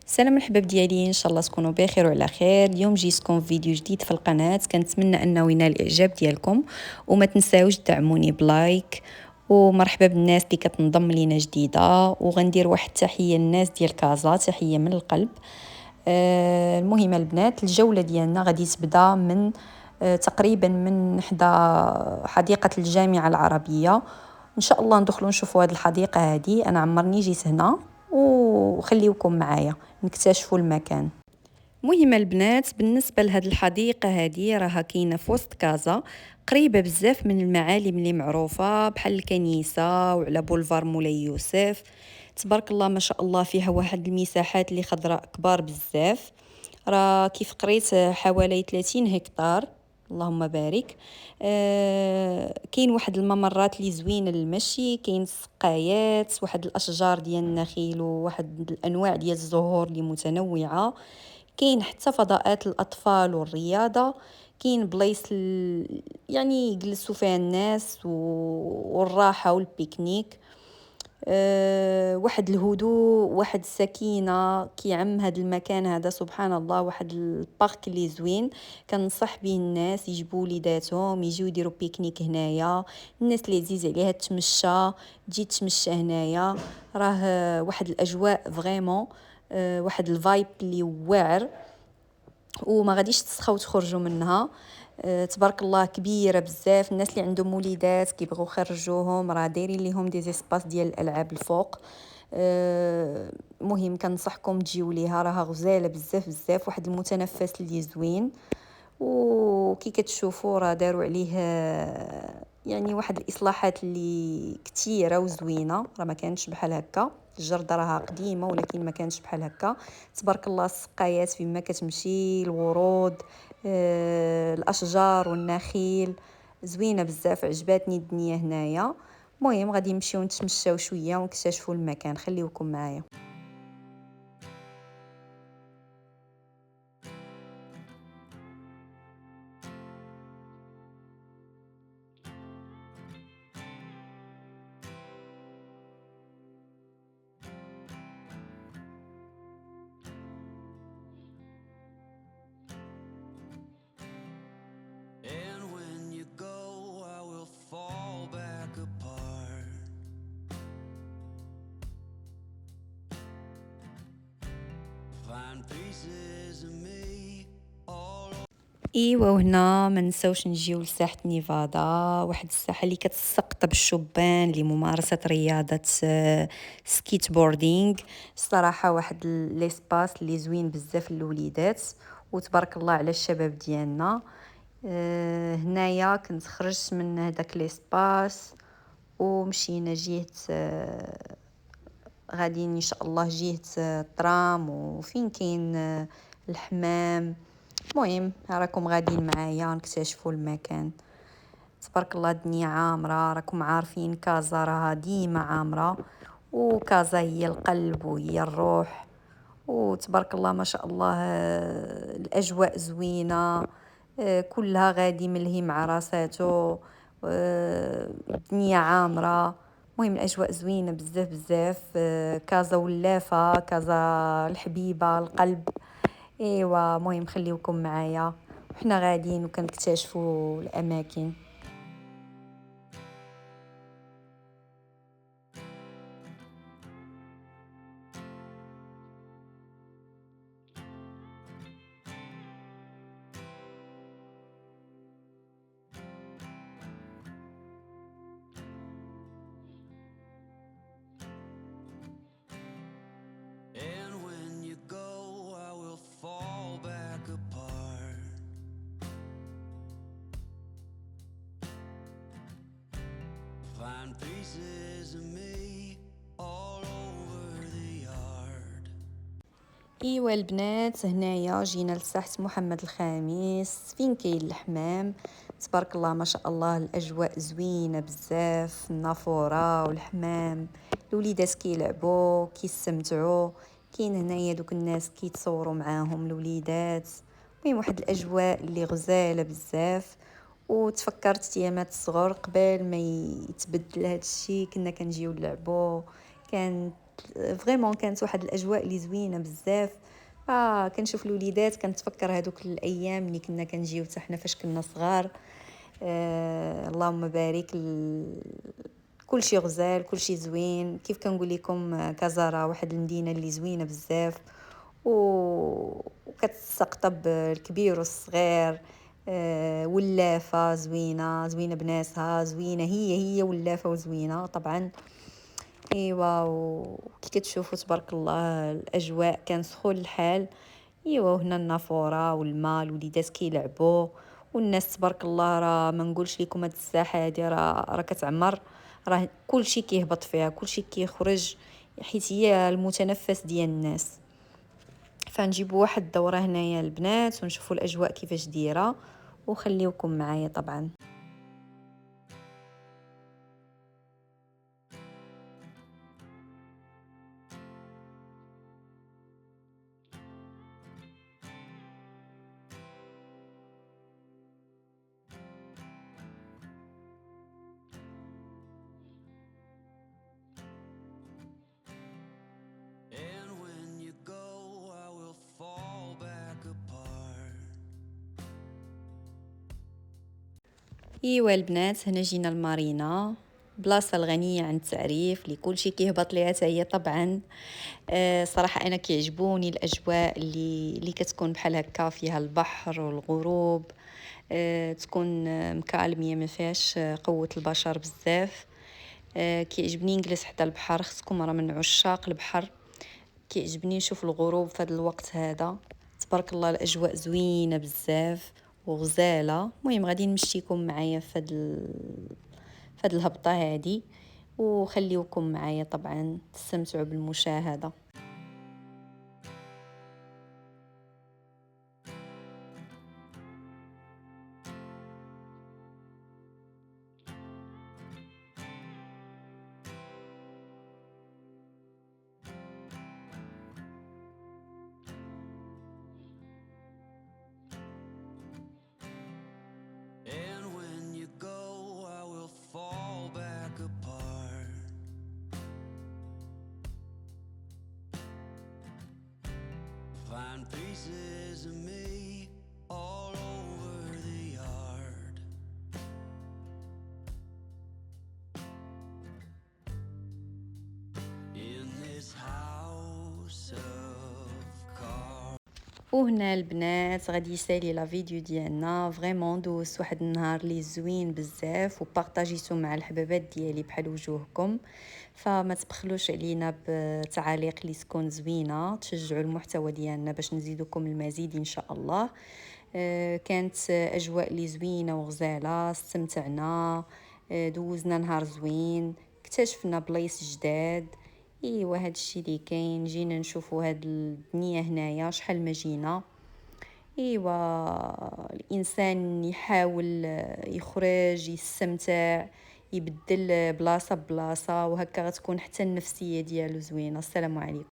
السلام الحباب ديالي، ان شاء الله تكونوا بخير وعلى خير. اليوم جيتكم في فيديو جديد في القناه. كنتمنى انه ينال الاعجاب ديالكم، وما تنساوش تدعموني بلايك. ومرحبا بالناس اللي كتنضم لينا جديده، وغندير واحد التحيه للناس ديال كازا، تحيه من القلب. المهم البنات، الجوله ديالنا غادي تبدا من تقريبا من حدا حديقه الجامعه العربيه. ان شاء الله ندخلوا نشوفوا هذه الحديقه هذه. انا عمرني جيت هنا، وخليوكم معايا نكتشفوا المكان. مهم البنات، بالنسبة لهاد الحديقة هذه راها كاينة في وسط كازا، قريبة بزاف من المعالم اللي معروفة بحال الكنيسة وعلى بولفار مولاي يوسف. تبارك الله ما شاء الله، فيها واحد المساحات اللي خضراء كبار بزاف. راه كيف قريت حوالي 30 هكتار، اللهم بارك. كاين واحد الممرات اللي زوينه للمشي، كاين سقايات، واحد الاشجار ديال النخيل، وواحد الانواع ديال الزهور اللي متنوعه. كاين حتى فضاءات الاطفال والرياضه. كاين بلايص يعني يجلسوا فيها الناس والراحه والبيكنيك. واحد الهدوء، واحد السكينة كيعم هذا المكان هذا، سبحان الله. واحد البارك اللي زوين، كنصح به الناس يجيبوا وليداتهم يجيو يديروا بيكنيك هنايا. الناس اللي عزيز عليها تمشى، تجي تمشى هنايا. راه واحد الاجواء فريمون، واحد الفايب اللي واعر، وما غاديش تسخاو تخرجوا منها. تبارك الله كبيره بزاف. الناس اللي عندهم وليدات كيبغوا يخرجوهم، راه دايرين ليهم دي زيسباس ديال الالعاب الفوق. مهم كنصحكم تجيو ليها، راها غزاله بزاف بزاف. واحد المتنفس اللي زوين، وكي كتشوفوا راه داروا عليه يعني واحد الاصلاحات اللي كثيره وزوينه. راه ما كانتش بحال هكا. الجرده راها قديمه ولكن ما كانتش بحال هكا. تبارك الله، السقايات فيما كتمشي، الورود، الاشجار والنخيل زوينه بزاف. عجباتني الدنيا هنايا. المهم غادي نمشيو نتمشاو شويه ونكتشفوا المكان. خليوكم معايا. And when you go, I will fall back apart. Find pieces of me all ايوا، وهنا ما نساوش نجيو لساحه نيفادا، واحد الساحه اللي كتستقطب الشبان لممارسه رياضه سكيت بوردينغ. الصراحه واحد ليسباس اللي زوين بزاف للوليدات، وتبارك الله على الشباب ديالنا. هنايا كنت خرجت من هذاك ليسباس ومشينا جهه غادي ان شاء الله جهه الترام، وفين كاين الحمام. المهم راكم غاديين معايا نكتشفوا المكان. تبارك الله الدنيا عامره، راكم عارفين كازا راها ديما عامره، وكازا هي القلب وهي الروح. وتبارك الله ما شاء الله، الاجواء زوينه. كلها غادي ملهي مع راساتو. الدنيا عامره. المهم الاجواء زوينه بزاف بزاف. كازا ولافه، كازا الحبيبه القلب. ايوا مهم خليوكم معايا، وحنا غاديين وكنكتشفوا الاماكن. and when you go, I will fall back apart. Find pieces of me all over the yard. ايوا البنات، هنايا جينا لساحة محمد الخامس فين كاين الحمام. تبارك الله ما شاء الله، الاجواء زوينه بزاف، النافوره والحمام. الوليدات كيلعبوا كيستمتعوا. كاين هنايا دوك الناس كيتصوروا معاهم الوليدات. المهم واحد الاجواء اللي غزاله بزاف. وتفكرت ايامات الصغر قبل ما يتبدل هذا الشيء، كنا كنجيو نلعبوا. كانت فريمون كانت واحد الاجواء اللي زوينه بزاف. كنشوف الوليدات كنتفكر هذوك الايام اللي كنا كنجيو حتى حنا فاش كنا صغار. اللهم بارك كل شيء غزال، كل شيء زوين. كيف كنقول لكم كازارا واحد المدينه اللي زوينه بزاف وكتستقطب الكبير والصغير. ولافه زوينه زوينه بناسها، زوينه هي ولافه وزوينه طبعا. ايوا وكي كتشوفوا تبارك الله الاجواء كان سخون الحال. ايوا وهنا النافوره والماء، الوليدات كيلعبوا والناس تبارك الله. راه ما نقولش لكم هاد الساحه هادي راه كتعمر، راه كلشي كيهبط فيها، كلشي كيخرج، حيت هي المتنفس ديال الناس. فنجيبوا واحد الدوره هنايا البنات ونشوفوا الاجواء كيفاش دايره، وخليوكم معايا طبعا. And when you go, I will fall back apart. ايوا البنات هنا جينا المارينا، بلاصه الغنيه عن التعريف اللي كلشي كيهبط ليها حتى هي طبعا. صراحه انا كيعجبوني الاجواء اللي كتكون بحال هكا فيها البحر والغروب. تكون مكالميه ما فيهاش قوه البشر بزاف. كيعجبني نجلس حتى البحر، خصكم راه من عشاق البحر. كيعجبني نشوف الغروب في هذا الوقت هذا. تبارك الله الاجواء زوينه بزاف وغزاله. المهم غادي نمشيكم معايا في هاد الهبطه هادي، وخليوكم معايا طبعا تستمتعوا بالمشاهده. And when you go, I will fall back apart. Find pieces of me all over the yard. In this house of cards. وهنا البنات غادي يسالي لا فيديو ديالنا. فريمون دوزت واحد النهار لي زوين بزاف وبارطاجيتو مع الحبابات ديالي بحال وجوهكم. فما تبخلوش علينا بتعاليق اللي تكون زوينه، تشجعوا المحتوى ديالنا باش نزيدكم المزيد ان شاء الله. كانت اجواء لي زوينه وغزاله، استمتعنا. دوزنا نهار زوين، اكتشفنا بلايص جداد. ايوا هادشي اللي كاين. جينا نشوفوا هاد الدنيا هنايا شحال ما جينا. ايوا الانسان يحاول يخرج يستمتع، يبدل بلاصه بلاصه، وهكا غتكون حتى النفسيه ديالو زوينه. السلام عليكم.